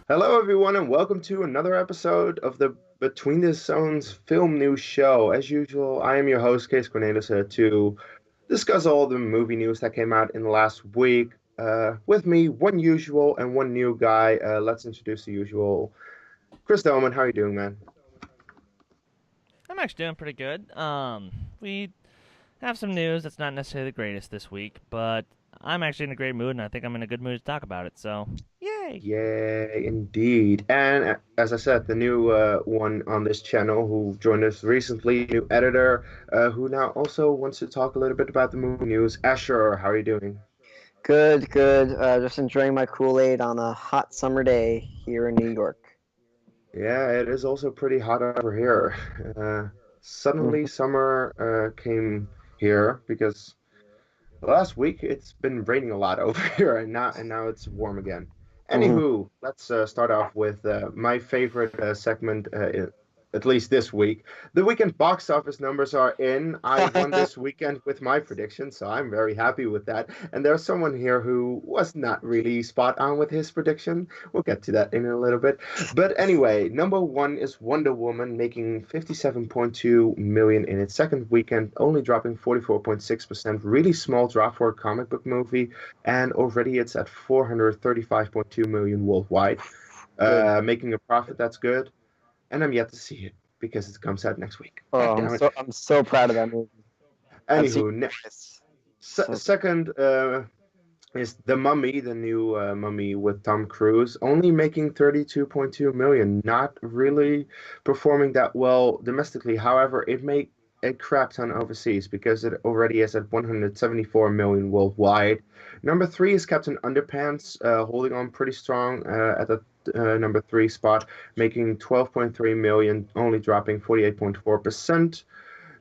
Hello, everyone, and welcome to another episode of the Between the Zones film news show. As usual, I am your host, Kees Cornelis, to discuss all the movie news that came out in the last week. With me, one usual and one new guy. Let's introduce the usual. Chris Delman, how are you doing, man? I'm actually doing pretty good. We have some news that's not necessarily the greatest this week, but I'm actually in a great mood, and I think I'm in a good mood to talk about it. So, yay! Yeah, indeed. And as I said, the new one on this channel who joined us recently, new editor, who now also wants to talk a little bit about the movie news. Asher, how are you doing? Good, good. Just enjoying my Kool-Aid on a hot summer day here in New York. Yeah, it is also pretty hot over here. Suddenly, Mhm. summer came here because last week it's been raining a lot over here, and now it's warm again. Mhm. Anywho, let's start off with my favorite segment, at least this week. The weekend box office numbers are in. I won this weekend with my prediction, so I'm very happy with that. And there's someone here who was not really spot on with his prediction. We'll get to that in a little bit. But anyway, number one is Wonder Woman, making 57.2 million in its second weekend, only dropping 44.6%. Really small drop for a comic book movie, and already it's at 435.2 million worldwide, Good. making a profit that's good. And I'm yet to see it because it comes out next week. Oh, God I'm damn it. so I'm so proud of that movie. I've seen Anywho, it twice. So second is The Mummy, the new Mummy with Tom Cruise, only making 32.2 million, not really performing that well domestically. However, it made a crap ton overseas because it already is at 174 million worldwide. Number three is Captain Underpants, holding on pretty strong at the number three spot, making 12.3 million, only dropping 48.4%.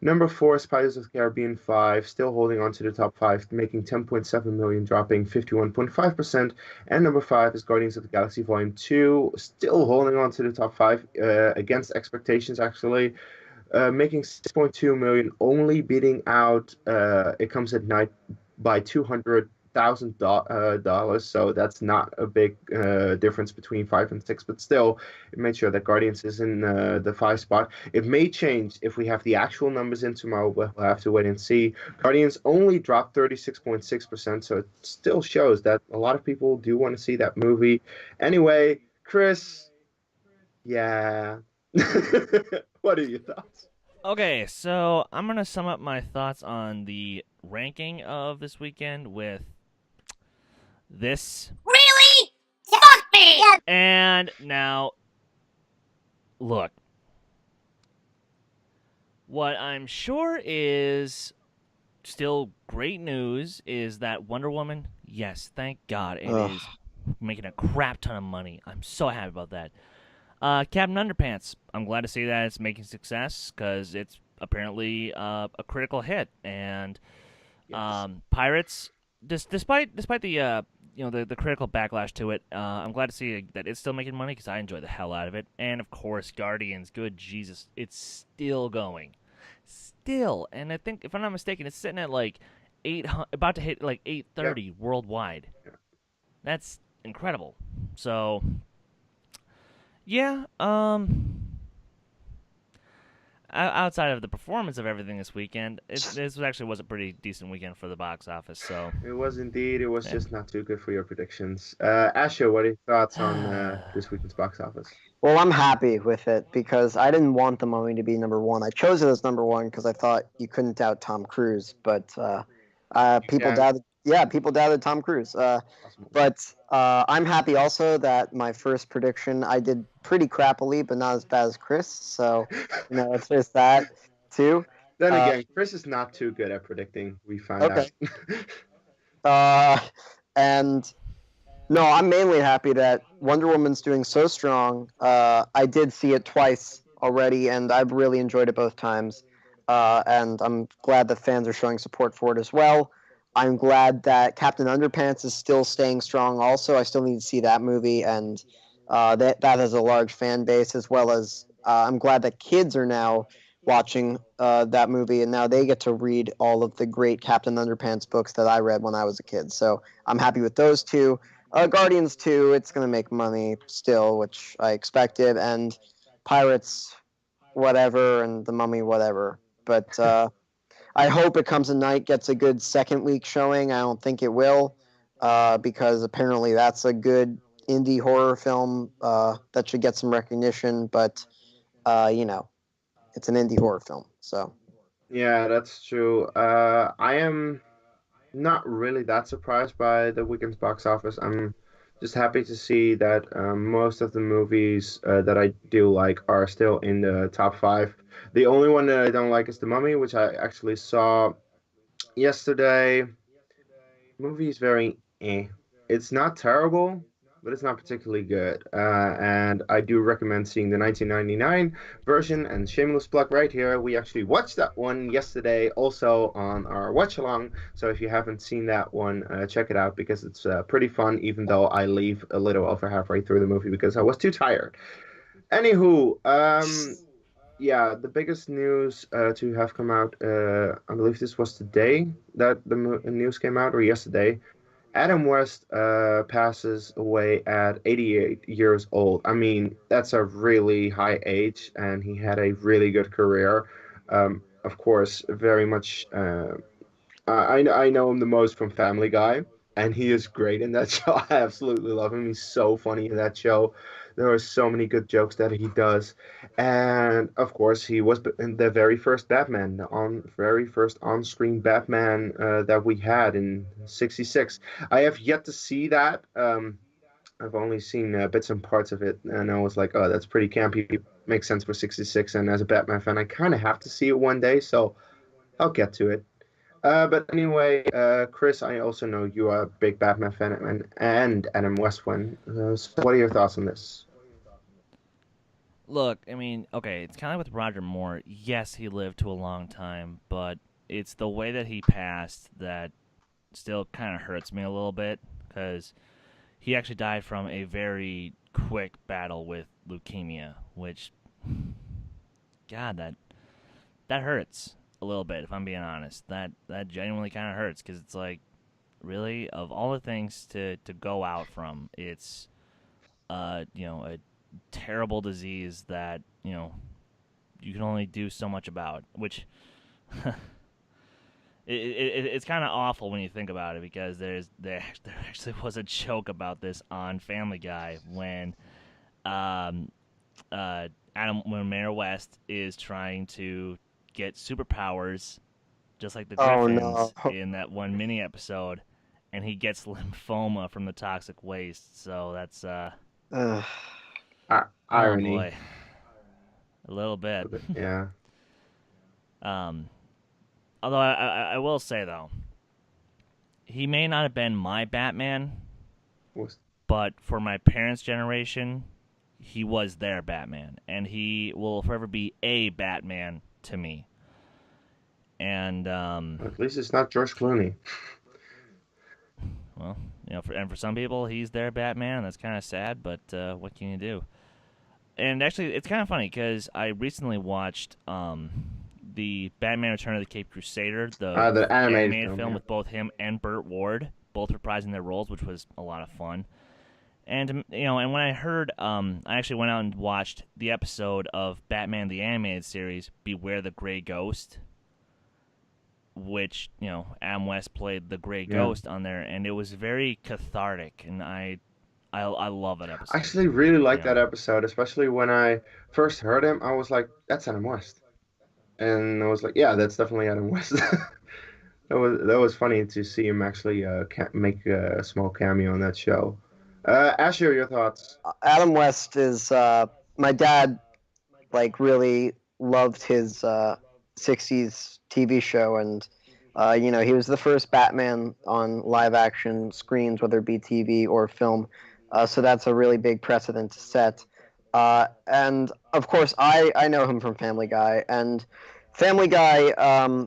Number four is Pirates of the Caribbean 5, still holding on to the top five, making 10.7 million, dropping 51.5%. And number five is Guardians of the Galaxy Volume 2, still holding on to the top five, against expectations, actually, making 6.2 million, only beating out It Comes at Night by $200,000. So that's not a big difference between five and six, but still, it made sure that Guardians is in the five spot. It may change if we have the actual numbers in tomorrow, but we'll have to wait and see. Guardians only dropped 36.6%, so it still shows that a lot of people do want to see that movie. Anyway, Chris, yeah. What are your thoughts? Okay, so I'm gonna sum up my thoughts on the ranking of this weekend with this. Really? Fuck me! Yeah. And now, look, what I'm sure is still great news is that Wonder Woman, yes, thank God, it ugh. is making a crap ton of money. I'm so happy about that. Captain Underpants. I'm glad to see that it's making success because it's apparently a critical hit. And Yes. Pirates, despite the the critical backlash to it, I'm glad to see that it's still making money because I enjoy the hell out of it. And of course, Guardians. Good Jesus, it's still going, still. And I think if I'm not mistaken, it's sitting at like about to hit like Yeah. 830 worldwide. Yeah. That's incredible. So yeah, outside of the performance of everything this weekend, this actually was a pretty decent weekend for the box office. So, It was indeed. It was yeah. just not too good for your predictions. Asher, what are your thoughts on this weekend's box office? Well, I'm happy with it because I didn't want the Mummy to be number one. I chose it as number one because I thought you couldn't doubt Tom Cruise, but You people can. doubted. Yeah, people doubted Tom Cruise. Awesome movie. But I'm happy also that my first prediction I did pretty crappily, but not as bad as Chris. So it's just that too. Then Uh, again, Chris is not too good at predicting. We found okay. out. Uh, and no, I'm mainly happy that Wonder Woman's doing so strong. I did see it twice already, and I've really enjoyed it both times. And I'm glad that fans are showing support for it as well. I'm glad that Captain Underpants is still staying strong. Also, I still need to see that movie, and that has a large fan base as well as. I'm glad that kids are now watching that movie, and now they get to read all of the great Captain Underpants books that I read when I was a kid. So I'm happy with those two. Guardians 2, it's going to make money still, which I expected, and Pirates, whatever, and The Mummy, whatever. But I hope It Comes at Night gets a good second week showing. I don't think it will, because apparently that's a good indie horror film that should get some recognition, but, it's an indie horror film, so... Yeah, that's true. I am not really that surprised by the weekend's box office. I'm just happy to see that most of the movies that I do like are still in the top five. The only one that I don't like is The Mummy, which I actually saw yesterday. Movie is very eh. It's not terrible, but it's not particularly good. And I do recommend seeing the 1999 version. And shameless plug right here, we actually watched that one yesterday, also on our watch along. So if you haven't seen that one, check it out because it's pretty fun. Even though I leave a little over halfway through the movie because I was too tired. Anywho, yeah, the biggest news to have come out, I believe this was today that the news came out, or yesterday. Adam West passes away at 88 years old. I mean, that's a really high age, and he had a really good career. Of course, very much. I know him the most from Family Guy, and he is great in that show. I absolutely love him. He's so funny in that show. There are so many good jokes that he does, and of course, he was in the very first Batman, the very first on-screen Batman that we had in '66. I have yet to see that. I've only seen bits and parts of it, and I was like, oh, that's pretty campy. Makes sense for '66, and as a Batman fan, I kind of have to see it one day, so I'll get to it. But anyway, Chris, I also know you are a big Batman fan and Adam West fan. So what are your thoughts on this? Look, I mean, okay, it's kind of like with Roger Moore. Yes, he lived to a long time, but it's the way that he passed that still kind of hurts me a little bit because he actually died from a very quick battle with leukemia, which, God, that hurts a little bit. If I'm being honest, that genuinely kind of hurts because it's like, really, of all the things to go out from, it's a terrible disease that you can only do so much about, which it's kind of awful when you think about it because there actually was a joke about this on Family Guy when when Mayor West is trying to get superpowers just like the Oh, Griffins no. in that one mini episode, and he gets lymphoma from the toxic waste. So that's Ugh. oh Irony. boy, a little bit. Yeah. Um, although I will say though, he may not have been my Batman, Was- but for my parents' generation, he was their Batman, and he will forever be a Batman to me. And At least it's not George Clooney. well, for some people, he's their Batman. That's kind of sad, but what can you do? And actually, it's kind of funny because I recently watched the Batman: Return of the Caped Crusader, the The animated animated film yeah. with both him and Burt Ward, both reprising their roles, which was a lot of fun. And and when I heard, I actually went out and watched the episode of Batman the Animated Series, Beware the Gray Ghost, which Adam West played the Gray Yeah. Ghost on there, and it was very cathartic, and I love that episode. I actually really liked Yeah. that episode, especially when I first heard him. I was like, "That's Adam West," and I was like, "Yeah, that's definitely Adam West." That was funny to see him actually make a small cameo on that show. Asher, your thoughts? Adam West is my dad. Like really loved his '60s TV show, and he was the first Batman on live action screens, whether it be TV or film. So that's a really big precedent to set. And of course, I know him from Family Guy, and Family Guy.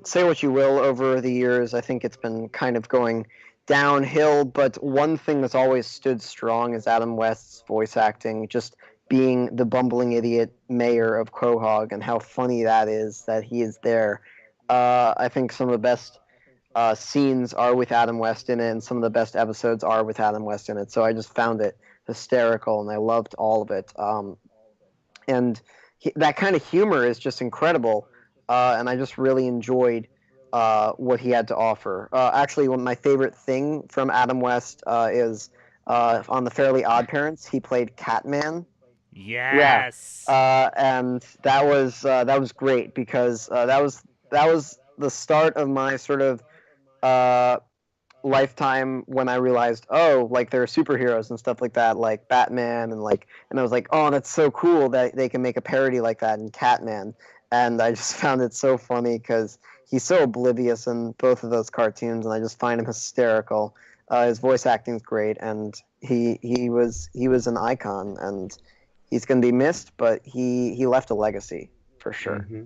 Say what you will, over the years, I think it's been kind of going downhill. But one thing that's always stood strong is Adam West's voice acting. Just being the bumbling idiot mayor of Quahog and how funny that is that he is there. I think some of the best scenes are with Adam West in it, and some of the best episodes are with Adam West in it. So I just found it hysterical, and I loved all of it. And that kind of humor is just incredible, and I just really enjoyed what he had to offer. Actually, one of my favorite thing from Adam West is on the Fairly Odd Parents. He played Catman. Yes. And that was great because that was the start of my sort of uh, lifetime when I realized, oh, like there are superheroes and stuff like that, like Batman, and I was like, oh, that's so cool that they can make a parody like that in Catman, and I just found it so funny because he's so oblivious in both of those cartoons, and I just find him hysterical. His voice acting's great, and he was an icon, and he's going to be missed, but he left a legacy for sure. Mm-hmm.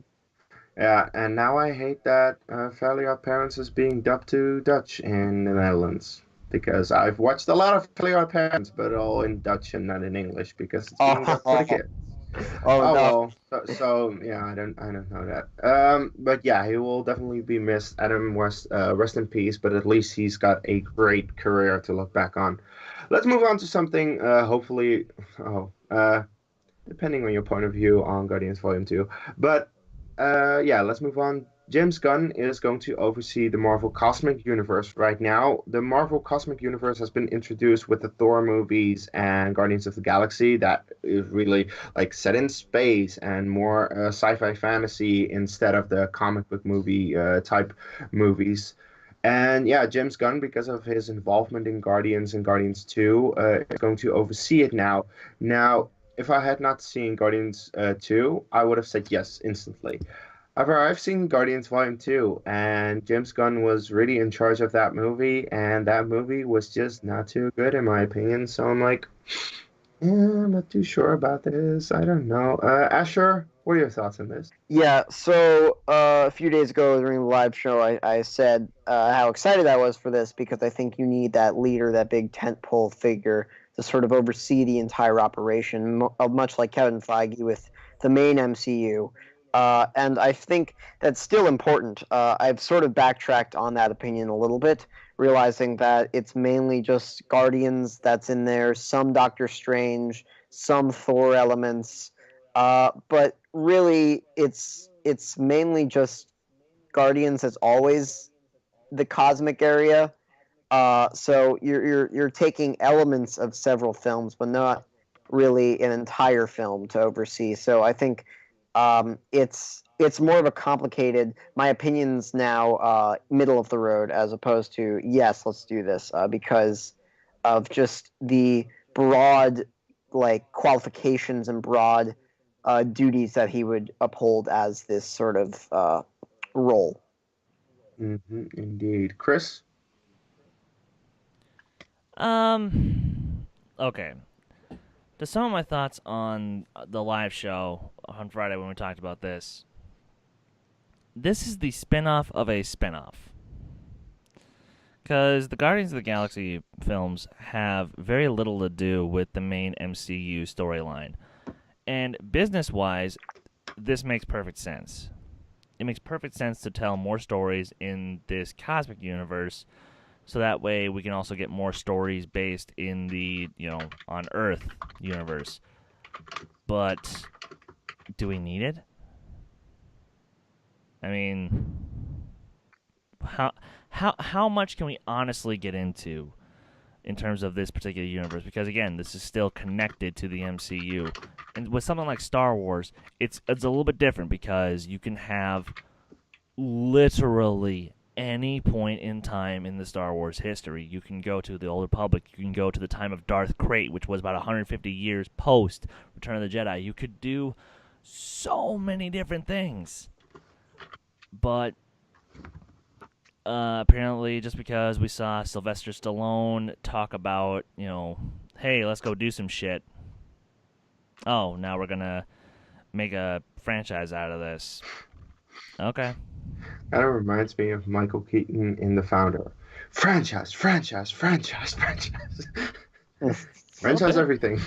Yeah, and now I hate that Fairly Odd Parents is being dubbed to Dutch in the Netherlands because I've watched a lot of Fairly Odd Parents, but all in Dutch and not in English because it's being dubbed for the kids. Oh, no. Well, so yeah, I don't know that. But yeah, he will definitely be missed. Adam West, rest in peace. But at least he's got a great career to look back on. Let's move on to something. Hopefully, depending on your point of view on Guardians Volume 2. But yeah, let's move on. James Gunn is going to oversee the Marvel Cosmic Universe right now. The Marvel Cosmic Universe has been introduced with the Thor movies and Guardians of the Galaxy that is really like set in space and more sci-fi fantasy instead of the comic book movie type movies. And yeah, James Gunn, because of his involvement in Guardians and Guardians 2, is going to oversee it now. Now, if I had not seen Guardians 2, I would have said yes instantly. However, I've seen Guardians Volume 2, and James Gunn was really in charge of that movie, and that movie was just not too good in my opinion. So I'm like, I'm not too sure about this. I don't know. Asher, what are your thoughts on this? Yeah, so a few days ago during the live show, I said how excited I was for this because I think you need that leader, that big tentpole figure to sort of oversee the entire operation, much like Kevin Feige with the main MCU. And I think that's still important. I've sort of backtracked on that opinion a little bit, realizing that it's mainly just Guardians that's in there, some Doctor Strange, some Thor elements, but really it's mainly just Guardians as always the cosmic area. So you're taking elements of several films, but not really an entire film to oversee. So I think it's more of a complicated. My opinion's now middle of the road as opposed to yes, let's do this because of just the broad like qualifications and broad duties that he would uphold as this sort of role. Indeed. Chris? Okay. To sum up my thoughts on the live show on Friday when we talked about this, this is the spin-off of a spin-off. Because the Guardians of the Galaxy films have very little to do with the main MCU storyline. And business-wise, this makes perfect sense. It makes perfect sense to tell more stories in this cosmic universe, so that way we can also get more stories based in the, on Earth universe. But do we need it? I mean, how much can we honestly get into in terms of this particular universe? Because again, this is still connected to the MCU. And with something like Star Wars, it's a little bit different because you can have literally any point in time in the Star Wars history. You can go to the Old Republic. You can go to the time of Darth Krayt, which was about 150 years post Return of the Jedi. You could do so many different things. But apparently, just because we saw Sylvester Stallone talk about, hey, let's go do some shit. Oh, now we're going to make a franchise out of this. Okay. Kind of reminds me of Michael Keaton in The Founder. Franchise. Franchise everything.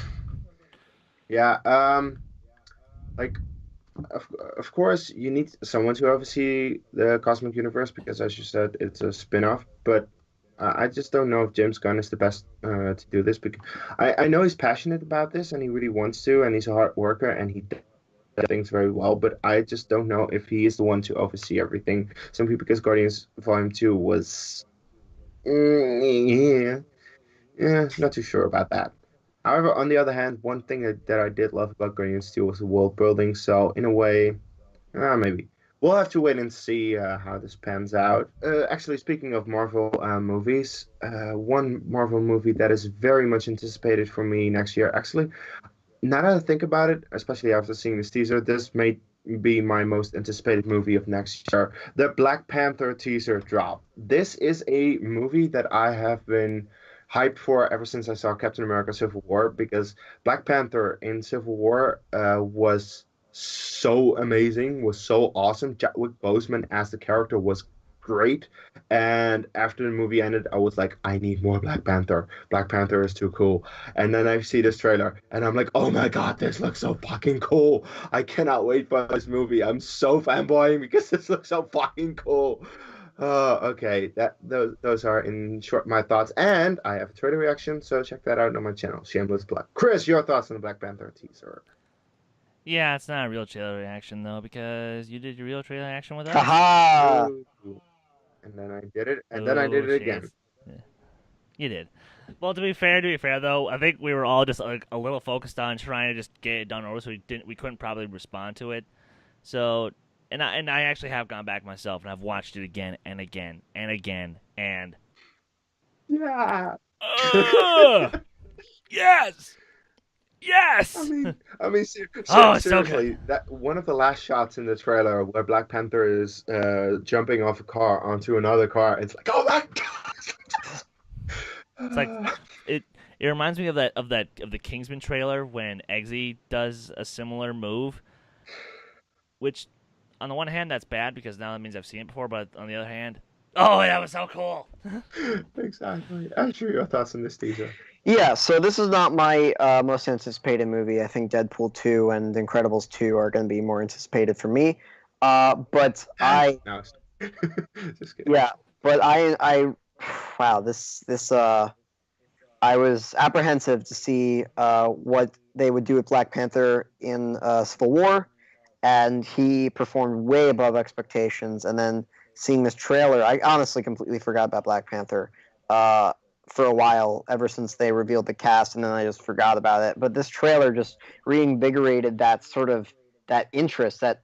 Yeah, like of, of course, you need someone to oversee the cosmic universe because, as you said, it's a spin-off. But I just don't know if James Gunn is the best to do this because I know he's passionate about this and he really wants to, and he's a hard worker and he does things very well. But I just don't know if he is the one to oversee everything. Simply because Guardians Volume 2 was, yeah, yeah, not too sure about that. However, on the other hand, one thing that I did love about Guardians 2 was the world building. So in a way. Maybe. We'll have to wait and see how this pans out. Actually, speaking of Marvel movies, one Marvel movie that is very much anticipated for me next year. Actually, now that I think about it, especially after seeing this teaser, this may be my most anticipated movie of next year. The Black Panther teaser drop. This is a movie that I have been hyped for ever since I saw Captain America Civil War because Black Panther in Civil War was so amazing, was so awesome. Chadwick Boseman as the character was great. And after the movie ended, I was like, I need more Black Panther. Black Panther is too cool. And then I see this trailer and I'm like, oh my God, this looks so fucking cool. I cannot wait for this movie. I'm so fanboying because this looks so fucking cool. Okay, those are in short my thoughts, and I have a Twitter reaction, so check that out on my channel, Shameless Plug. Chris, your thoughts on the Black Panther teaser? Yeah, it's not a real trailer reaction though because you did your real trailer reaction with us. Haha. Ooh. And then I did it, and then I Oh did it shit! again. Yeah, you did. Well, to be fair though, I think we were all just like a little focused on trying to just get it done over, so we couldn't probably respond to it. So, and I actually have gone back myself and I've watched it again and again and again and. Yeah. Yes, I yes. mean, Oh, it's so good. seriously, that one of the last shots in the trailer where Black Panther is jumping off a car onto another car. It's like, oh my It's like God! it. It reminds me of the Kingsman trailer when Eggsy does a similar move, which on the one hand that's bad because now that means I've seen it before, but on the other hand, oh, that was so cool. Exactly. Andrew, your thoughts on this teaser? Yeah, so this is not my most anticipated movie. I think Deadpool 2 and Incredibles 2 are going to be more anticipated for me. But I, No, just kidding. yeah, but wow, I was apprehensive to see what they would do with Black Panther in Civil War, and he performed way above expectations. And then seeing this trailer, I honestly completely forgot about Black Panther uh, for a while, ever since they revealed the cast, and then I just forgot about it. But this trailer just reinvigorated that sort of that interest. That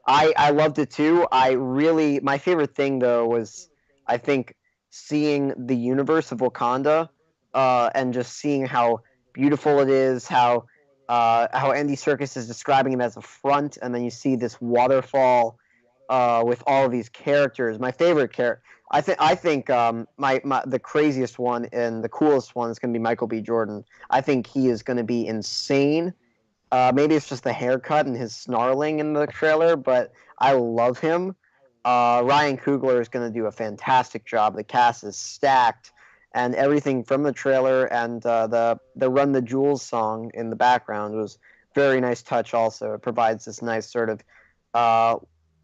I loved it too. My favorite thing though was I think seeing the universe of Wakanda, and just seeing how beautiful it is, how Andy Serkis is describing it as a front, and then you see this waterfall with all of these characters. My favorite character, I think my the craziest one and the coolest one is going to be Michael B. Jordan. I think he is going to be insane. Maybe it's just the haircut and his snarling in the trailer, but I love him. Ryan Coogler is going to do a fantastic job. The cast is stacked, and everything from the trailer and the "Run the Jewels" song in the background was very nice touch. Also, it provides this nice sort of uh,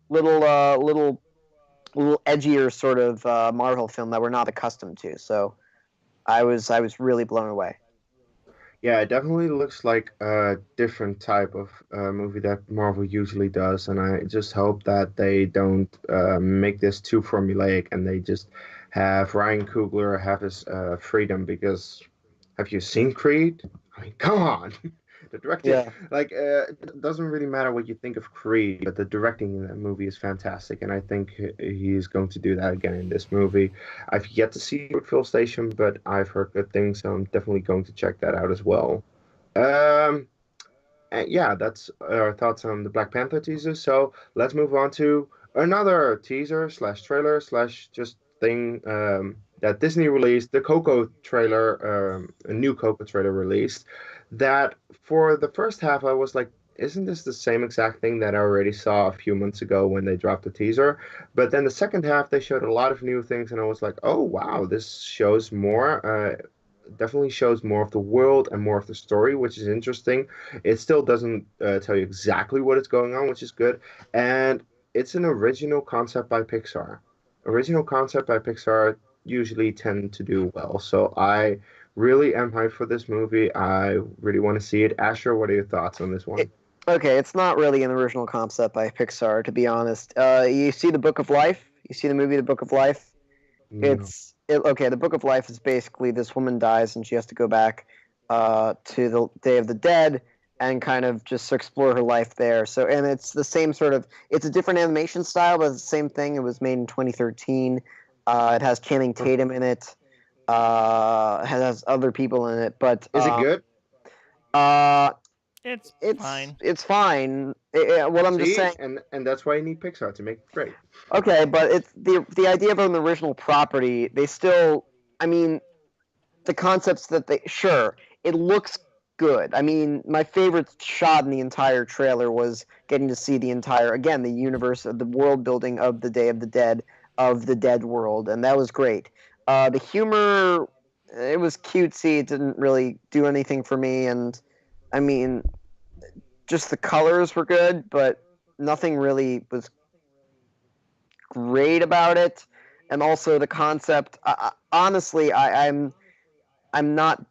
little little edgier sort of Marvel film that we're not accustomed to. So I was really blown away. Yeah, it definitely looks like a different type of movie that Marvel usually does, and I just hope that they don't make this too formulaic and they just have Ryan Coogler have his freedom because have you seen Creed? I mean, come on. The directing, Yeah. like, it doesn't really matter what you think of Creed, but the directing in that movie is fantastic, and I think he's going to do that again in this movie. I've yet to see Woodville Station, but I've heard good things, so I'm definitely going to check that out as well. Um, and yeah, that's our thoughts on the Black Panther teaser. So let's move on to another teaser slash trailer slash just thing that Disney released, the Coco trailer, a new Coco trailer released. That for the first half, I was like, isn't this the same exact thing that I already saw a few months ago when they dropped the teaser? But then the second half, they showed a lot of new things, and I was like, oh wow, this shows more. definitely shows more of the world and more of the story, which is interesting. It still doesn't tell you exactly what is going on, which is good. And it's an original concept by Pixar. Original concept by Pixar usually tend to do well. So I really am hyped for this movie. I really want to see it. Asher, what are your thoughts on this one? Okay, it's not really an original concept by Pixar, to be honest. You see the Book of Life? You see the movie The Book of Life? No. Okay. The Book of Life is basically this woman dies and she has to go back to the Day of the Dead and kind of just explore her life there. So, and it's the same sort of. It's a different animation style, but it's the same thing. It was made in 2013. It has Channing Tatum in it. It has other people in it, but Is it good? uh, It's it's fine. it's fine. What I'm just See, saying. and that's why you need Pixar to make it great. Okay, but it's the idea of an original property. They still. I mean, the concepts that they sure it looks good. I mean, my favorite shot in the entire trailer was getting to see the entire again the universe of the world building of the Day of the Dead of the Dead world, and that was great. The humor, it was cutesy. It didn't really do anything for me, and I mean, just the colors were good, but nothing really was great about it. And also the concept. Honestly, I'm not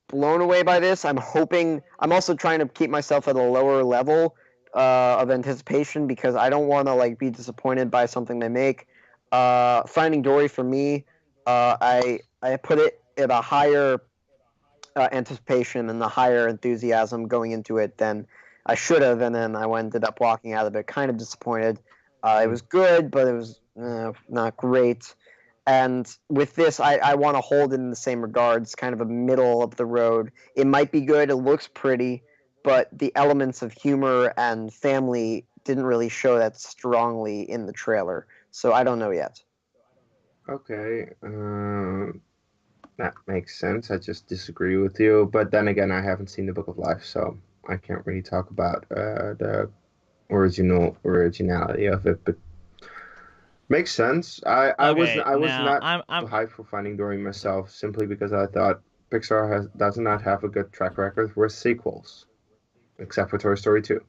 blown away by this. I'm hoping. I'm also trying to keep myself at a lower level of anticipation because I don't want to like be disappointed by something they make. Finding Dory for me, I put it at a higher anticipation and a higher enthusiasm going into it than I should have, and then I ended up walking out of it kind of disappointed. It was good, but it was not great. And with this, I want to hold it in the same regards, kind of a middle of the road. It might be good, it looks pretty, but the elements of humor and family didn't really show that strongly in the trailer. So I don't know yet. Okay, that makes sense. I just disagree with you. But then again, I haven't seen the Book of Life, so I can't really talk about the originality of it. But makes sense. Okay, I was now not I'm hyped for Finding Dory myself, simply because I thought Pixar does not have a good track record with sequels, except for Toy Story 2.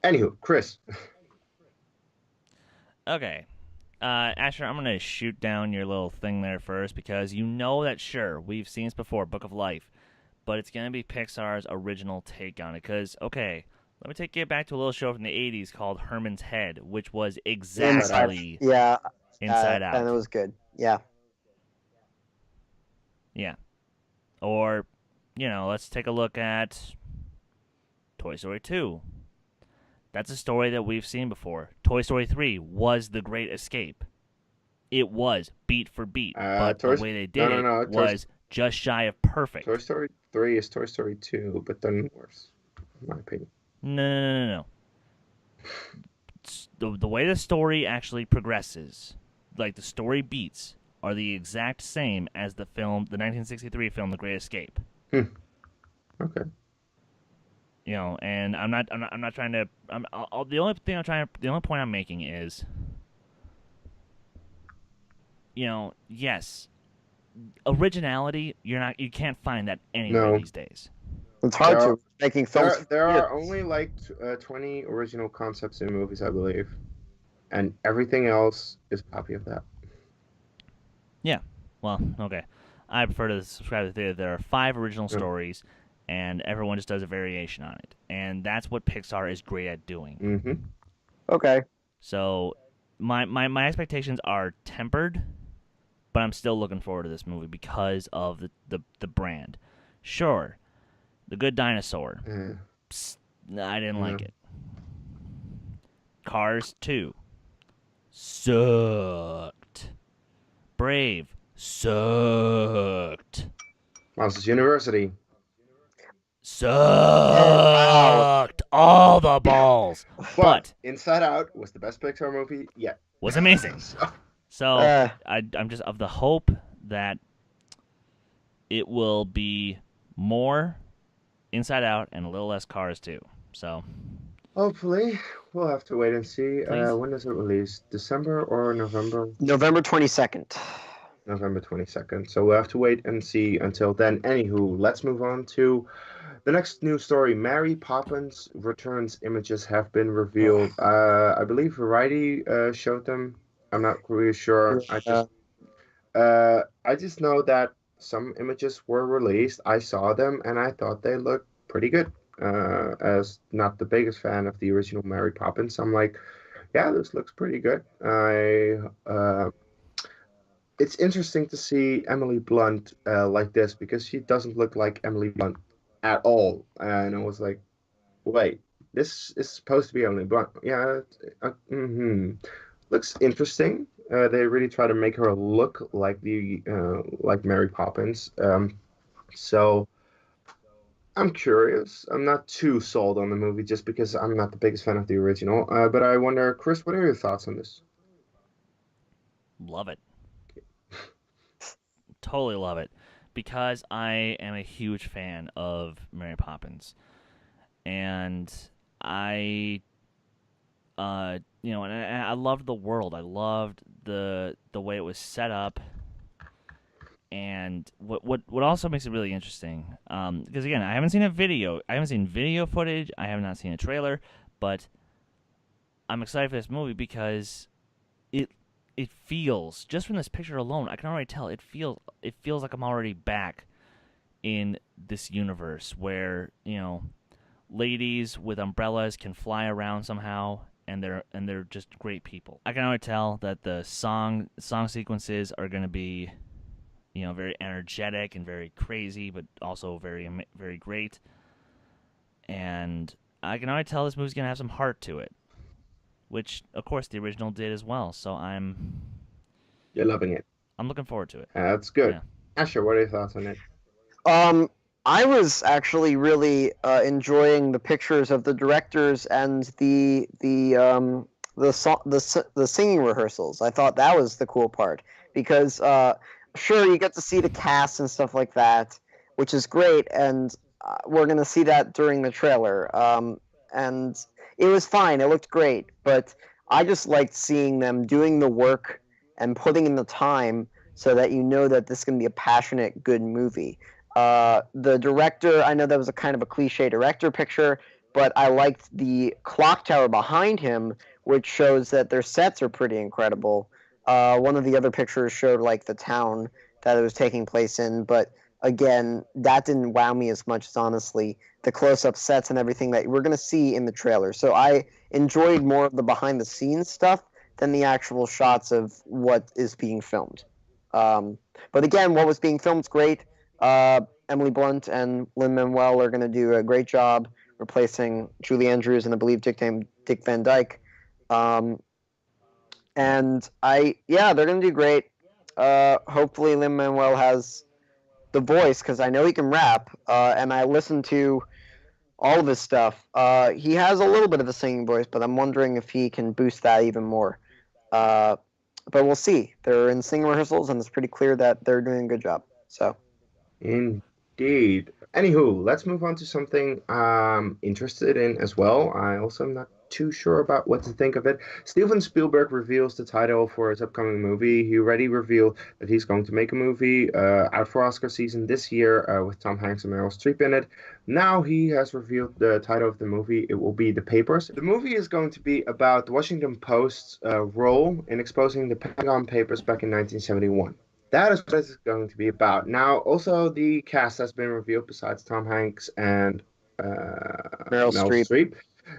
Anywho, Chris. okay. Asher, I'm gonna shoot down your little thing there first because you know that sure we've seen this before, Book of Life, but it's gonna be Pixar's original take on it. Cause okay, let me take you back to a little show from the '80s called Herman's Head, which was exactly Yeah, Inside and it Out. was good. Yeah. Yeah. Or, let's take a look at Toy Story 2. That's a story that we've seen before. Toy Story 3 was The Great Escape. It was beat for beat, but the way they No, did no, it no. was just shy of Toy perfect. Story 3 is Toy Story 2, but then worse, in my opinion. No, no, no, no, no. The way the story actually progresses, like the story beats, are the exact same as the 1963 film, The Great Escape. Okay. And I'm not trying to. The only point I'm making is, yes, originality. You can't find that anywhere No. these days. It's There hard are, to making films. there are only like 20 original concepts in movies, I believe, and everything else is a copy of that. Yeah. Well, okay. I prefer to subscribe to the theory that there are 5 original Yeah. stories, and everyone just does a variation on it, and that's what Pixar is great at doing. Mm-hmm. Okay. So, my expectations are tempered, but I'm still looking forward to this movie because of the brand. Sure, The Good Dinosaur. Yeah. Psst, I didn't like Yeah. it. Cars 2 sucked. Brave sucked. Monsters University. Sucked all the balls. But Inside Out was the best Pixar movie yet. was amazing. So, So I'm just of the hope that it will be more Inside Out and a little less Cars too. So hopefully, we'll have to wait and see. Please. When does it release? December or November? November 22nd. November 22nd. So we'll have to wait and see until then. Anywho, let's move on to the next news story. Mary Poppins Returns images have been revealed. I believe Variety showed them. I'm not really sure. Yeah. I just know that some images were released. I saw them and I thought they looked pretty good. As not the biggest fan of the original Mary Poppins, I'm like, yeah, this looks pretty good. It's interesting to see Emily Blunt like this because she doesn't look like Emily Blunt at all. And I was like, wait, this is supposed to be Emily Blunt. Yeah, looks interesting. They really try to make her look like the like Mary Poppins. So I'm curious. I'm not too sold on the movie just because I'm not the biggest fan of the original. But I wonder, Chris, what are your thoughts on this? Love it. Totally love it. Because I am a huge fan of Mary Poppins. And I and I loved the world. I loved the way it was set up, and what also makes it really interesting. Because again, I haven't seen a video. I haven't seen video footage. I have not seen a trailer, but I'm excited for this movie because it feels, just from this picture alone, I can already tell it feels like I'm already back in this universe where ladies with umbrellas can fly around somehow, and they're just great people. I can already tell that the song sequences are going to be, very energetic and very crazy, but also very very great. And I can already tell this movie's going to have some heart to it, which of course the original did as well. So You're loving it. I'm looking forward to it. That's good. Yeah. Asher, what are your thoughts on it? I was actually really enjoying the pictures of the directors and the singing rehearsals. I thought that was the cool part because sure, you get to see the cast and stuff like that, which is great, and we're gonna see that during the trailer. And it was fine. It looked great, but I just liked seeing them doing the work and putting in the time so that you know that this is gonna be a passionate, good movie. The director, I know that was a kind of a cliche director picture, but I liked the clock tower behind him, which shows that their sets are pretty incredible. One of the other pictures showed like the town that it was taking place in, but again, that didn't wow me as much as honestly the close-up sets and everything that we're going to see in the trailer. So I enjoyed more of the behind-the-scenes stuff than the actual shots of what is being filmed. But again, what was being filmed is great. Emily Blunt and Lin-Manuel are going to do a great job replacing Julie Andrews and I believe Dick Van Dyke. And they're going to do great. Hopefully Lin-Manuel has the voice because I know he can rap, and I listened to all of his stuff. He has a little bit of a singing voice, but I'm wondering if he can boost that even more. But we'll see. They're in singing rehearsals, and it's pretty clear that they're doing a good job. So, Indeed. Anywho, let's move on to something I'm interested in as well. I also am not too sure about what to think of it. Steven Spielberg reveals the title for his upcoming movie. He already revealed that he's going to make a movie out for Oscar season this year with Tom Hanks and Meryl Streep in it. Now he has revealed the title of the movie. It will be The Papers. The movie is going to be about the Washington Post's role in exposing the Pentagon Papers back in 1971. That is what it's going to be about. Now, also the cast has been revealed besides Tom Hanks and Meryl Streep.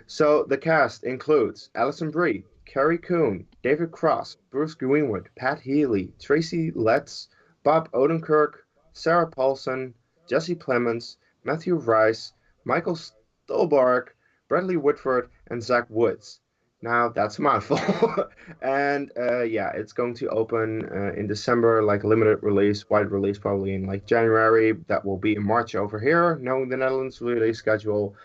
So the cast includes Alison Brie, Carrie Coon, David Cross, Bruce Greenwood, Pat Healy, Tracy Letts, Bob Odenkirk, Sarah Paulson, Jesse Plemons, Matthew Rice, Michael Stolberg, Bradley Whitford, and Zach Woods. Now, that's a mouthful. And it's going to open in December, like a limited release, wide release probably in like January. That will be in March over here, knowing the Netherlands release schedule.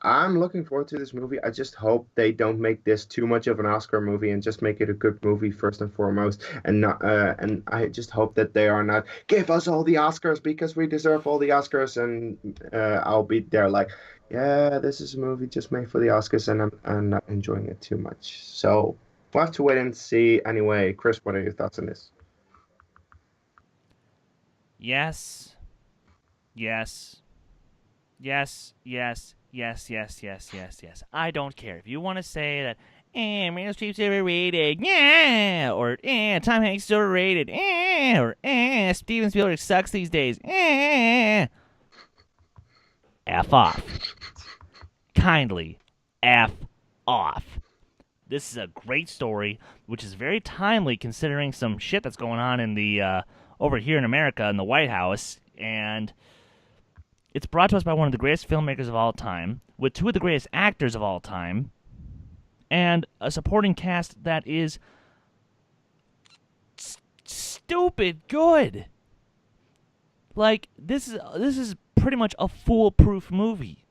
I'm looking forward to this movie. I just hope they don't make this too much of an Oscar movie and just make it a good movie first and foremost. And not, and I just hope that they are not give us all the Oscars because we deserve all the Oscars. And I'll be there like, yeah, this is a movie just made for the Oscars, and I'm not enjoying it too much. So we'll have to wait and see. Anyway, Chris, what are your thoughts on this? Yes. Yes. Yes, yes, yes, yes, yes, yes, yes. I don't care. If you want to say that, Meryl Streep's overrated, yeah, or Tom Hanks is overrated, or Steven Spielberg sucks these days, F off. Kindly, F off. This is a great story, which is very timely considering some shit that's going on in the over here in America in the White House, and it's brought to us by one of the greatest filmmakers of all time, with two of the greatest actors of all time, and a supporting cast that is stupid good. Like this is pretty much a foolproof movie.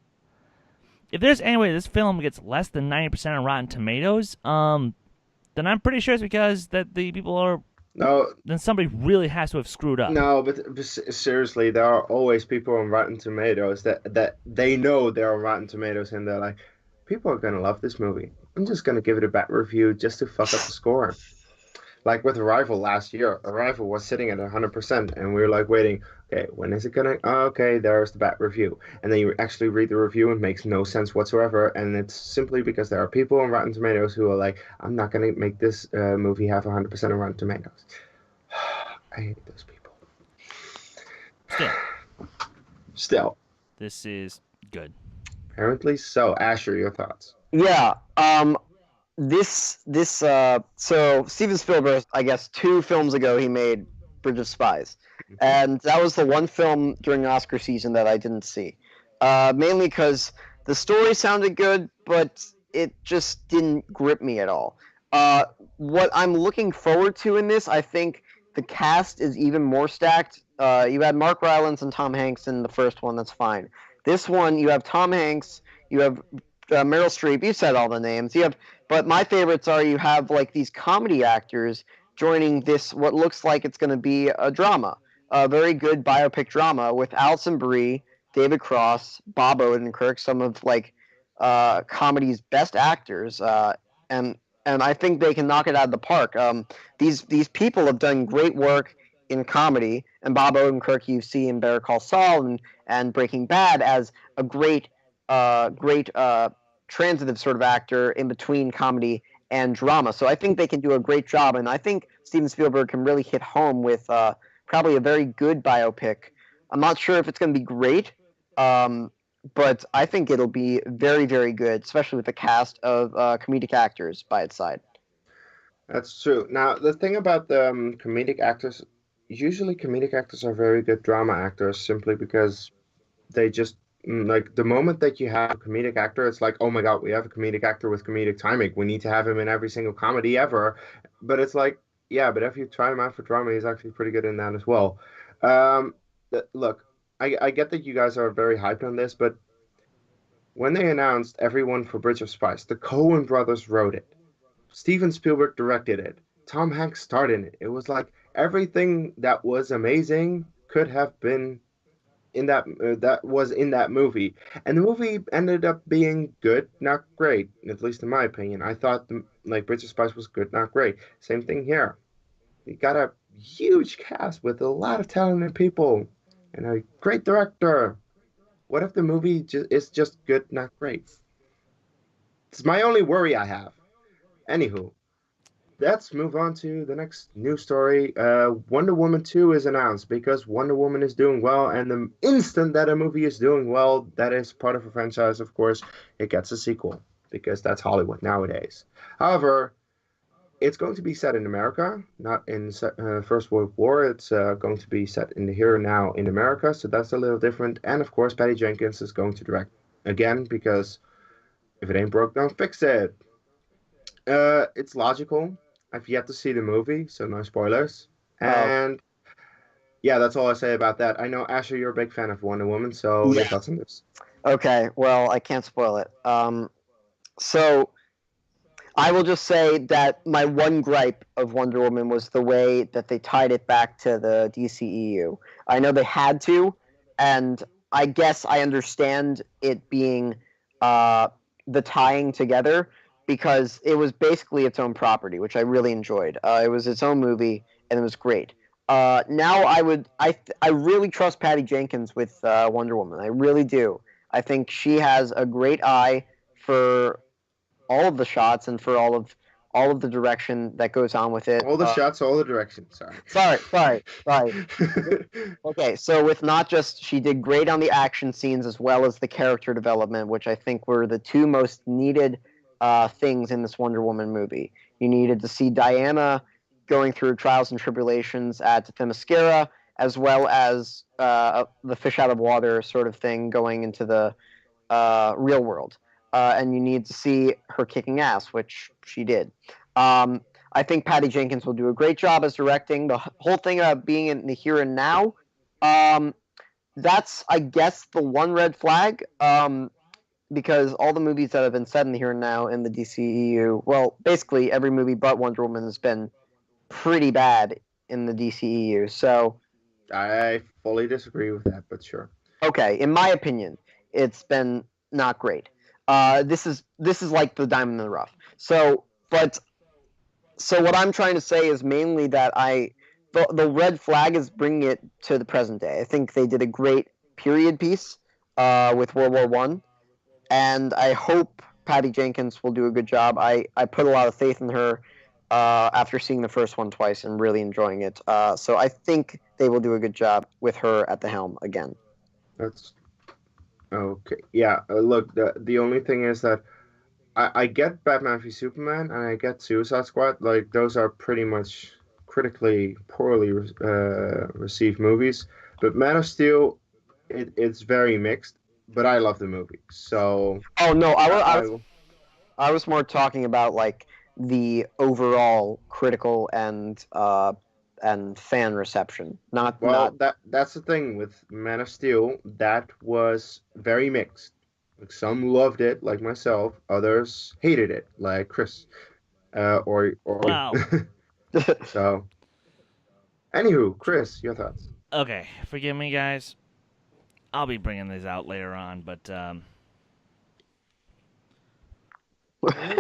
If there's any way this film gets less than 90% on Rotten Tomatoes, then I'm pretty sure it's because that the people are. No, Then somebody really has to have screwed up. no, but seriously, there are always people on Rotten Tomatoes that they know they're on Rotten Tomatoes and they're like, people are gonna love this movie. I'm just gonna give it a bad review just to fuck up the score. Like with Arrival last year, Arrival was sitting at 100%, and we were like waiting. Okay, when is it gonna? Oh, okay, there's the bad review, and then you actually read the review, and it makes no sense whatsoever, and it's simply because there are people on Rotten Tomatoes who are like, I'm not gonna make this movie have 100% on Rotten Tomatoes. I hate those people. Still, This is good. apparently so. Asher, your thoughts? Yeah. So Steven Spielberg, I guess 2 films ago, he made Bridge of Spies, and that was the one film during Oscar season that I didn't see, mainly because the story sounded good, but it just didn't grip me at all. What I'm looking forward to in this, I think the cast is even more stacked. You had Mark Rylance and Tom Hanks in the first one, that's fine. This one, you have Tom Hanks, you have Meryl Streep. You said all the names. But my favorites are you have like these comedy actors joining this what looks like it's going to be a drama, a very good biopic drama with Alison Brie, David Cross, Bob Odenkirk, some of like comedy's best actors, and I think they can knock it out of the park. These people have done great work in comedy, and Bob Odenkirk you see in Better Call Saul and Breaking Bad as a great transitive sort of actor in between comedy and drama. So I think they can do a great job, and I think Steven Spielberg can really hit home with probably a very good biopic. I'm not sure if it's going to be great, but I think it'll be very, very good, especially with the cast of comedic actors by its side. That's true. Now, the thing about the comedic actors, usually comedic actors are very good drama actors simply because they just like the moment that you have a comedic actor, it's like, oh my God, we have a comedic actor with comedic timing. We need to have him in every single comedy ever. But it's like, yeah, but if you try him out for drama, he's actually pretty good in that as well. Um, Look, I get that you guys are very hyped on this, but when they announced everyone for Bridge of Spies, the Coen brothers wrote it. Steven Spielberg directed it. Tom Hanks starred in it. It was like everything that was amazing could have been in that was in that movie, and the movie ended up being good, not great, at least in my opinion. I thought like Bridge of Spies was good, not great. Same thing here. You got a huge cast with a lot of talented people and a great director. What if the movie is just good, not great? It's my only worry I have. Anywho, let's move on to the next news story. Wonder Woman 2 is announced because Wonder Woman is doing well, and the instant that a movie is doing well, that is part of a franchise, of course, it gets a sequel because that's Hollywood nowadays. However, it's going to be set in America, not in First World War. It's going to be set in the here and now in America, so that's a little different. And of course, Patty Jenkins is going to direct again because if it ain't broke, don't fix it. It's logical. I've yet to see the movie, so no spoilers. And yeah, that's all I say about that. I know, Asher, you're a big fan of Wonder Woman, so your thoughts on this? Okay, well, I can't spoil it. So I will just say that my one gripe of Wonder Woman was the way that they tied it back to the DCEU. I know they had to, and I guess I understand it being the tying together because it was basically its own property, which I really enjoyed. It was its own movie, and it was great. Now I really trust Patty Jenkins with Wonder Woman. I really do. I think she has a great eye for all of the shots and for all of the direction that goes on with it. All the shots, all the directions. Sorry. Okay, so with not just she did great on the action scenes as well as the character development, which I think were the two most needed things in this Wonder Woman movie. You needed to see Diana going through trials and tribulations at Themyscira, as well as the fish out of water sort of thing going into the real world. And you need to see her kicking ass, which she did. I think Patty Jenkins will do a great job as directing. The whole thing about being in the here and now, that's, I guess, the one red flag. Because all the movies that have been set in the here and now in the DCEU, well, basically every movie but Wonder Woman has been pretty bad in the DCEU. So, I fully disagree with that, but sure. okay, in my opinion, it's been not great. This is like the diamond in the rough. So what I'm trying to say is mainly that the red flag is bringing it to the present day. I think they did a great period piece with World War One, and I hope Patty Jenkins will do a good job. I put a lot of faith in her after seeing the first one twice and really enjoying it. So I think they will do a good job with her at the helm again. That's okay. Yeah, look, the only thing is that I get Batman v Superman and I get Suicide Squad. Like, those are pretty much critically poorly received movies. But Man of Steel, it's very mixed. But I love the movie, so. Oh no, I I was more talking about like the overall critical and fan reception, not well, that's the thing with Man of Steel. That was very mixed. Like, some loved it, like myself. Others hated it, like Chris. Or Wow. So, anywho, Chris, your thoughts? Okay, forgive me, guys. I'll be bringing these out later on, but There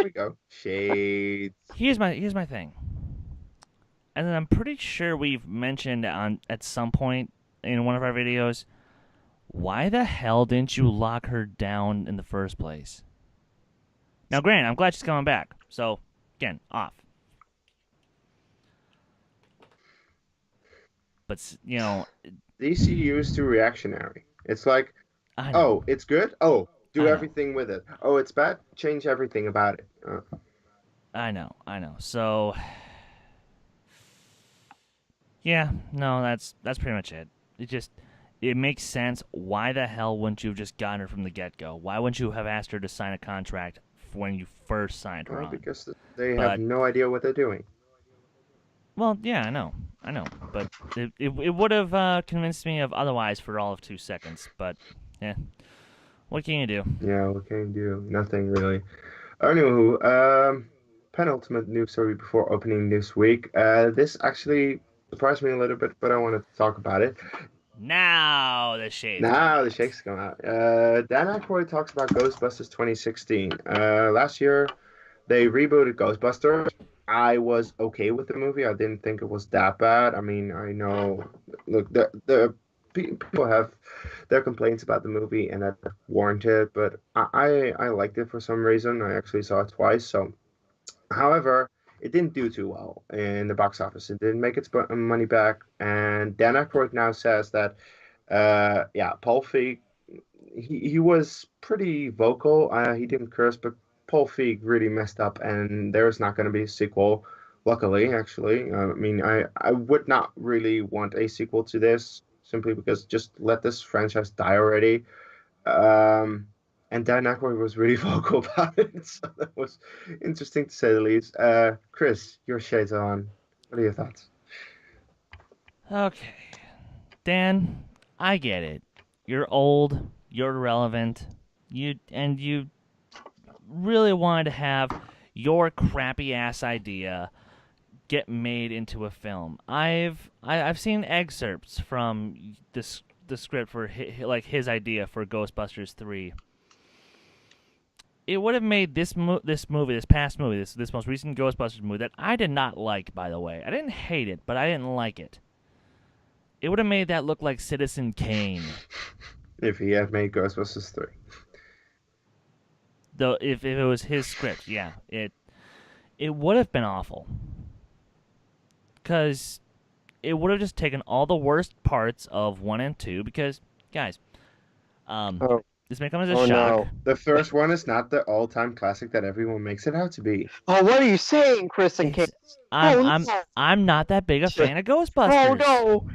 we go. Shades. here's my thing. And then I'm pretty sure we've mentioned at some point in one of our videos, why the hell didn't you lock her down in the first place? Now, granted, I'm glad she's coming back. So, again, off. But, you know, DCU is too reactionary. It's like, I know. oh, it's good? Oh, I do know. everything with it. Oh, it's bad? Change everything about it. I know. So, yeah, no, that's pretty much it. It makes sense. Why the hell wouldn't you have just gotten her from the get-go? Why wouldn't you have asked her to sign a contract when you first signed her Well, on? because they But- have no idea what they're doing. Well, yeah, I know, but it would have convinced me of otherwise for all of 2 seconds. But yeah, what can you do? Yeah, what can you do? Nothing really. Anywho, penultimate news story before opening this week. This actually surprised me a little bit, but I wanted to talk about it. Now the shades. Now come the out. shakes come out. Dan Akroyd talks about Ghostbusters 2016. Last year, they rebooted Ghostbusters. I was okay with the movie. I didn't think it was that bad. I mean, I know, look, the people have their complaints about the movie, and that's warranted. But I liked it for some reason. I actually saw it twice. So, however, it didn't do too well in the box office. It didn't make its money back. And Dan Aykroyd now says that, yeah, Paul Feig, he was pretty vocal. He didn't curse, but Paul Feig really messed up, and there's not going to be a sequel. Luckily, actually, I mean, I would not really want a sequel to this simply because just let this franchise die already. And Dan Aykroyd was really vocal about it, so that was interesting to say the least. Chris, your shades are on. What are your thoughts? Okay, Dan, I get it. You're old. You're irrelevant. You really wanted to have your crappy ass idea get made into a film. I've seen excerpts from the script for his idea for Ghostbusters 3. It would have made this past movie, this most recent Ghostbusters movie that I did not like, by the way. I didn't hate it, but I didn't like it. It would have made that look like Citizen Kane. If he had made Ghostbusters 3. Though if it was his script, yeah, it would have been awful. Because it would have just taken all the worst parts of 1 and 2. Because, guys, this may come as a shock. No. The first one is not the all-time classic that everyone makes it out to be. Oh, what are you saying, Chris and Kees? I'm not that big a fan of Ghostbusters. Oh no!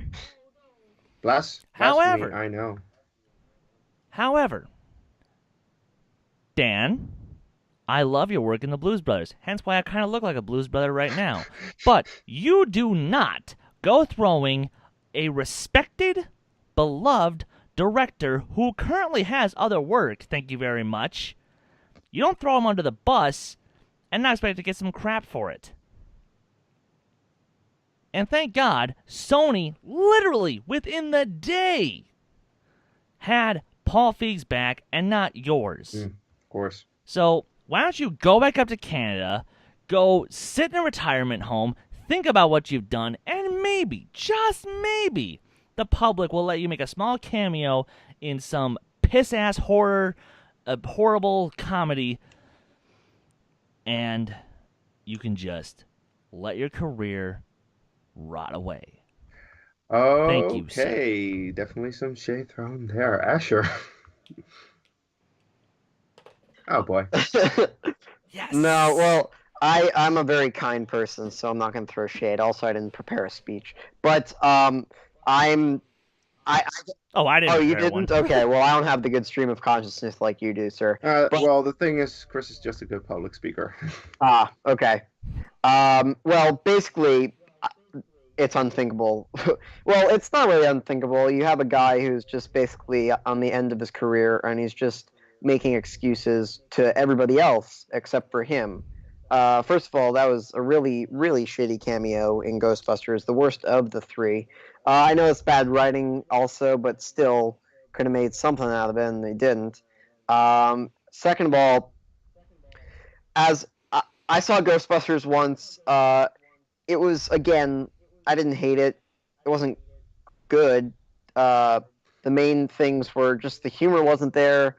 However, I know. However, Dan, I love your work in the Blues Brothers. Hence why I kind of look like a Blues Brother right now. But you do not go throwing a respected, beloved director who currently has other work, thank you very much. You don't throw him under the bus and not expect to get some crap for it. And thank God, Sony, literally within the day, had Paul Feig's back and not yours. Of course. So why don't you go back up to Canada, go sit in a retirement home, think about what you've done, and maybe, just maybe, the public will let you make a small cameo in some piss-ass horror, horrible comedy, and you can just let your career rot away. Thank you, sir. Okay, definitely some shade thrown there. Asher. Oh, boy. Yes. No, well, I'm a very kind person, so I'm not going to throw shade. Also, I didn't prepare a speech. But I Oh, I didn't. Oh, you prepare didn't? one. Okay, well, I don't have the good stream of consciousness like you do, sir. Well, the thing is, Chris is just a good public speaker. Okay. Well, basically, it's unthinkable. Well, it's not really unthinkable. You have a guy who's just basically on the end of his career, and he's just making excuses to everybody else except for him. First of all, that was a really, really shitty cameo in Ghostbusters, the worst of the 3. I know it's bad writing also, but still could have made something out of it, and they didn't. Second of all, as I saw Ghostbusters once, it was, again, I didn't hate it. It wasn't good. The main things were just the humor wasn't there,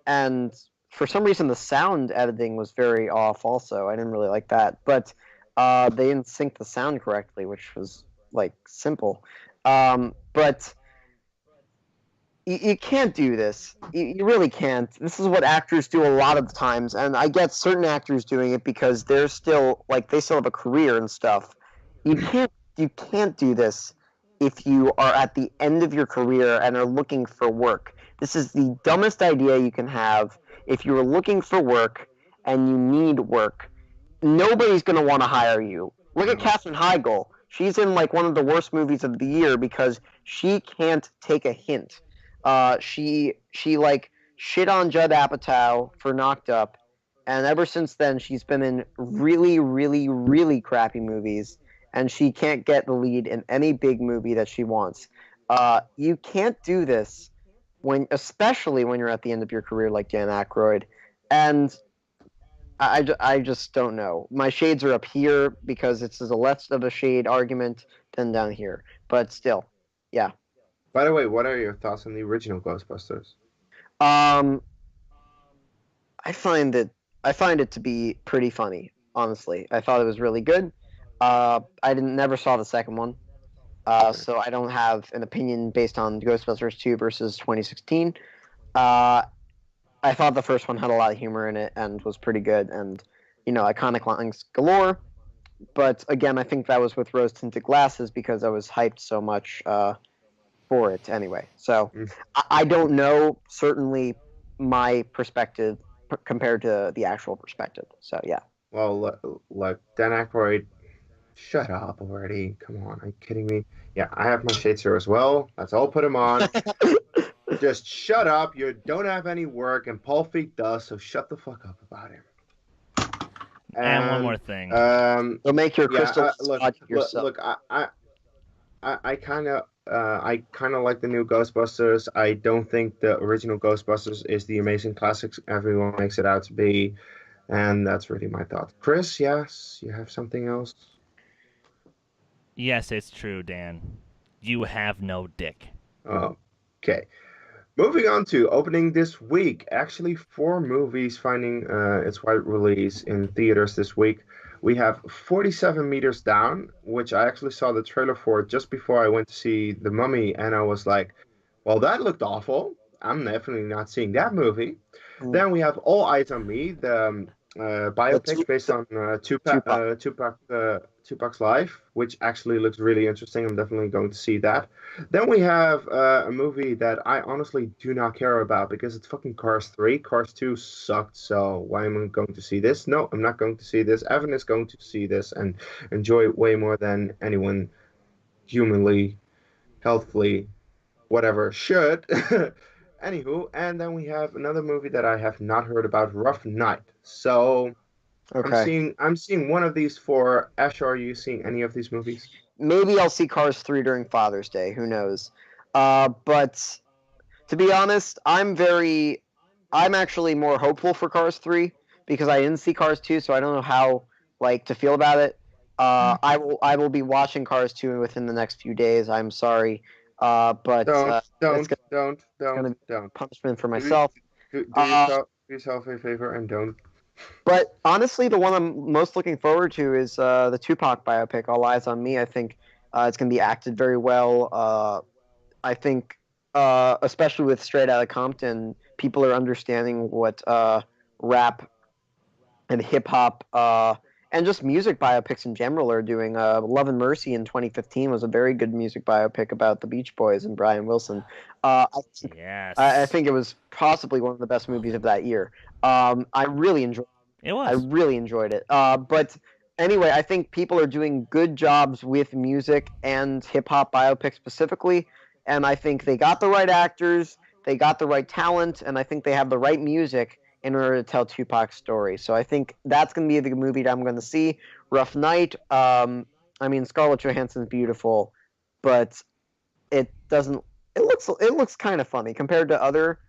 and for some reason the sound editing was very off also. I didn't really like that. But they didn't sync the sound correctly, which was, like, simple. But you can't do this. You really can't. This is what actors do a lot of the times, and I get certain actors doing it because they're still, like, they still have a career and stuff. You can't do this if you are at the end of your career and are looking for work. This is the dumbest idea you can have. If you're looking for work and you need work, nobody's going to want to hire you. Look at Katherine Heigl. She's in, like, one of the worst movies of the year because she can't take a hint. She like shit on Judd Apatow for Knocked Up, and ever since then she's been in really, really, really crappy movies, and she can't get the lead in any big movie that she wants. You can't do this especially when you're at the end of your career like Dan Akroyd, and I just don't know. My shades are up here because it's a less of a shade argument than down here, but still, yeah. By the way, what are your thoughts on the original Ghostbusters? I find it to be pretty funny, honestly. I thought it was really good. I never saw the second one, so I don't have an opinion based on Ghostbusters 2 versus 2016. I thought the first one had a lot of humor in it and was pretty good, and, iconic lines galore. But again, I think that was with rose-tinted glasses because I was hyped so much for it anyway. So I don't know, certainly, my perspective compared to the actual perspective. So, yeah. Well, look, Dan Akroyd, shut up already. Come on, are you kidding me? Yeah, I have my shades here as well. Let's all put them on. Just shut up. You don't have any work, and Paul Feig does, so shut the fuck up about him. And one more thing. So make your crystal yourself. Look, I kind of like the new Ghostbusters. I don't think the original Ghostbusters is the amazing classics everyone makes it out to be, and that's really my thought. Chris, yes, you have something else? Yes, it's true, Dan. You have no dick. Okay. Moving on to opening this week. Actually, four movies finding its wide release in theaters this week. We have 47 Meters Down, which I actually saw the trailer for just before I went to see The Mummy, and I was like, well, that looked awful. I'm definitely not seeing that movie. Mm. Then we have All Eyes on Me, the biopic based on Tupac. Tupac's life, which actually looks really interesting. I'm definitely going to see that. Then we have a movie that I honestly do not care about because it's fucking Cars 3. Cars 2 sucked, so why am I going to see this? No, I'm not going to see this. Evan is going to see this and enjoy it way more than anyone humanly, healthily, whatever should. Anywho, and then we have another movie that I have not heard about, Rough Night. So Okay. I'm seeing one of these for Ash. Are you seeing any of these movies? Maybe I'll see Cars 3 during Father's Day. Who knows? But to be honest, I'm actually more hopeful for Cars 3 because I didn't see Cars 2, so I don't know how to feel about it. I will be watching Cars 2 within the next few days. I'm sorry, but it's gonna be Don't. punishment for Do, myself. do Uh, yourself a favor and don't. but honestly, the one I'm most looking forward to is the Tupac biopic, All Eyes on Me. I think it's gonna be acted very well. I think, especially with Straight Outta Compton, people are understanding what rap and hip hop and just music biopics in general are doing. Love and Mercy in 2015 was a very good music biopic about the Beach Boys and Brian Wilson. Yes. I think it was possibly one of the best movies of that year. I really enjoyed. It I was. really enjoyed it. But anyway, I think people are doing good jobs with music and hip hop biopics specifically, and I think they got the right actors, they got the right talent, and I think they have the right music in order to tell Tupac's story. So I think that's going to be the movie that I'm going to see. Rough Night. I mean, Scarlett Johansson's beautiful, but it doesn't. It looks kind of funny compared to other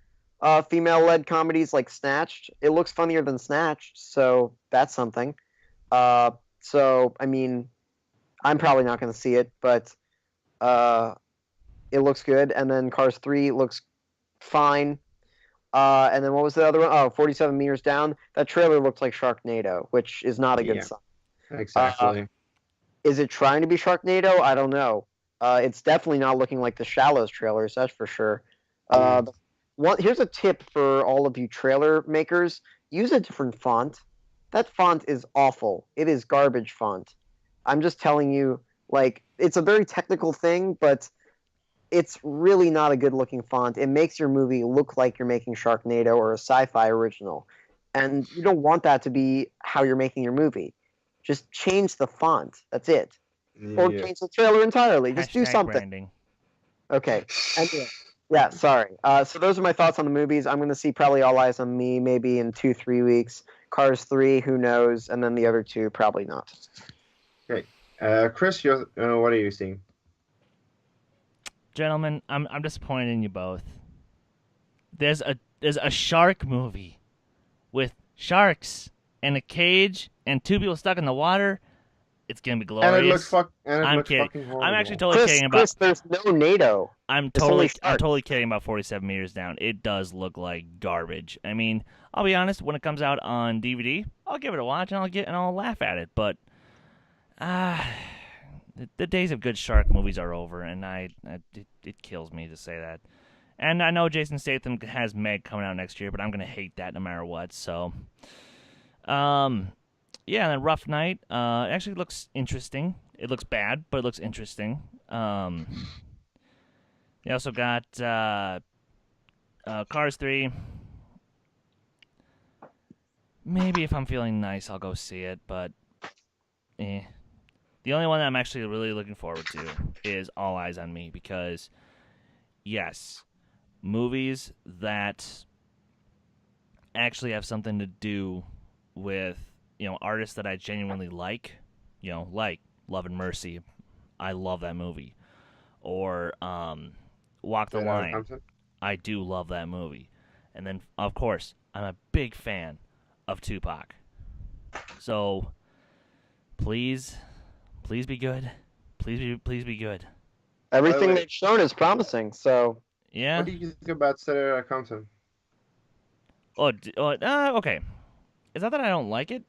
female-led comedies like Snatched. It looks funnier than Snatched, so that's something. So I mean, I'm probably not going to see it, but it looks good. And then Cars 3 looks fine. And then what was the other one? Oh, 47 Meters Down. That trailer looked like Sharknado, which is not a good Yeah, sign. exactly. Is it trying to be Sharknado? I don't know. It's definitely not looking like the Shallows trailers, that's for sure. Here's a tip for all of you trailer makers: use a different font. That font is awful. It is garbage font. I'm just telling you, it's a very technical thing, but it's really not a good looking font. It makes your movie look like you're making Sharknado or a sci-fi original. And you don't want that to be how you're making your movie. Just change the font. That's it. Or Yeah. change the trailer entirely. Just do Hashtag something. branding. Okay. Anyway. Yeah, sorry. So those are my thoughts on the movies. I'm going to see probably All Eyes on Me maybe in 2-3 weeks. Cars 3, who knows? And then the other two, probably not. Okay. Chris, what are you seeing? Gentlemen, I'm disappointed in you both. There's a shark movie with sharks and a cage and two people stuck in the water. It's gonna be glorious. And it looks I'm kidding. fucking horrible. I'm actually totally kidding about. Chris, there's no NATO. I'm totally kidding about 47 Meters Down. It does look like garbage. I mean, I'll be honest. When it comes out on DVD, I'll give it a watch and I'll laugh at it. But the days of good shark movies are over, and it kills me to say that. And I know Jason Statham has Meg coming out next year, but I'm gonna hate that no matter what. So, yeah, and then Rough Night. It actually looks interesting. It looks bad, but it looks interesting. They also got Cars 3. Maybe if I'm feeling nice, I'll go see it, but eh. The only one that I'm actually really looking forward to is All Eyes on Me because, yes, movies that actually have something to do with, artists that I genuinely like, like Love and Mercy. I love that movie. Or Walk the Line. I do love that movie. And then, of course, I'm a big fan of Tupac. So, please be good. Please be good. Everything way, they've shown is promising. So Yeah. what do you think about Saturday Night Compton? Okay. It's not that I don't like it.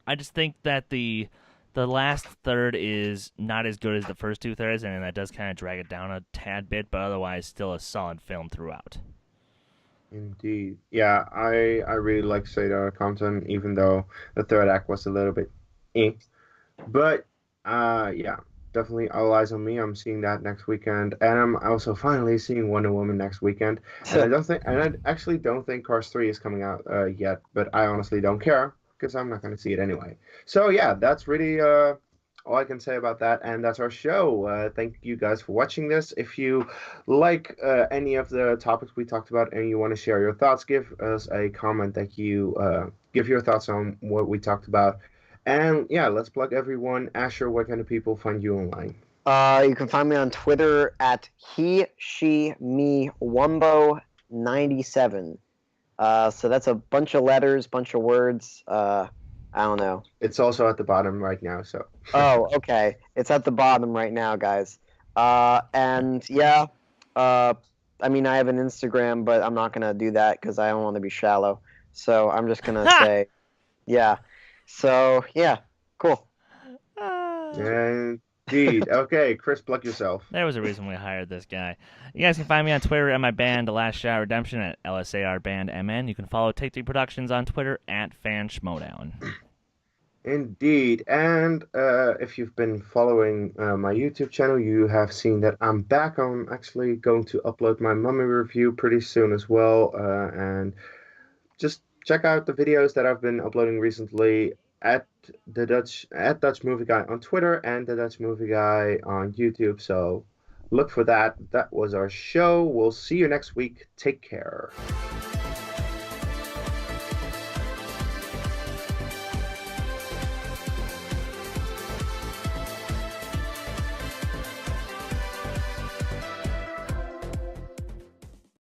I just think that the last third is not as good as the first two thirds, and that does kind of drag it down a tad bit. But otherwise, still a solid film throughout. Indeed. Yeah, I really like Saturday Night Compton, even though the third act was a little bit eh. But yeah, definitely All Eyes on Me. I'm seeing that next weekend, and I'm also finally seeing Wonder Woman next weekend. And I actually don't think Cars 3 is coming out yet, but I honestly don't care because I'm not going to see it anyway. So yeah, that's really all I can say about that, and that's our show. Thank you guys for watching this. If you like any of the topics we talked about and you want to share your thoughts, give us a comment that you give your thoughts on what we talked about. And yeah, let's plug everyone. Asher, where can the people find you online? you can find me on Twitter at he, she, me, Wumbo97. So that's a bunch of letters, bunch of words. I don't know. It's also at the bottom right now, so. Oh, okay. It's at the bottom right now, guys. And yeah, I mean, I have an Instagram, but I'm not gonna do that because I don't want to be shallow. So I'm just gonna say, yeah. So yeah, cool. Indeed. Okay, Chris, plug yourself. There was a reason we hired this guy. You guys can find me on Twitter at my band, The Last Shot Redemption, at LSARBandMN. You can follow Take 3 Productions on Twitter at FanSchmodown. Indeed. And if you've been following my YouTube channel, you have seen that I'm back. I'm actually going to upload my Mummy review pretty soon as well. And just check out the videos that I've been uploading recently at Dutch Movie Guy on Twitter and the Dutch Movie Guy on YouTube. So look for that. That was our show. We'll see you next week. Take care.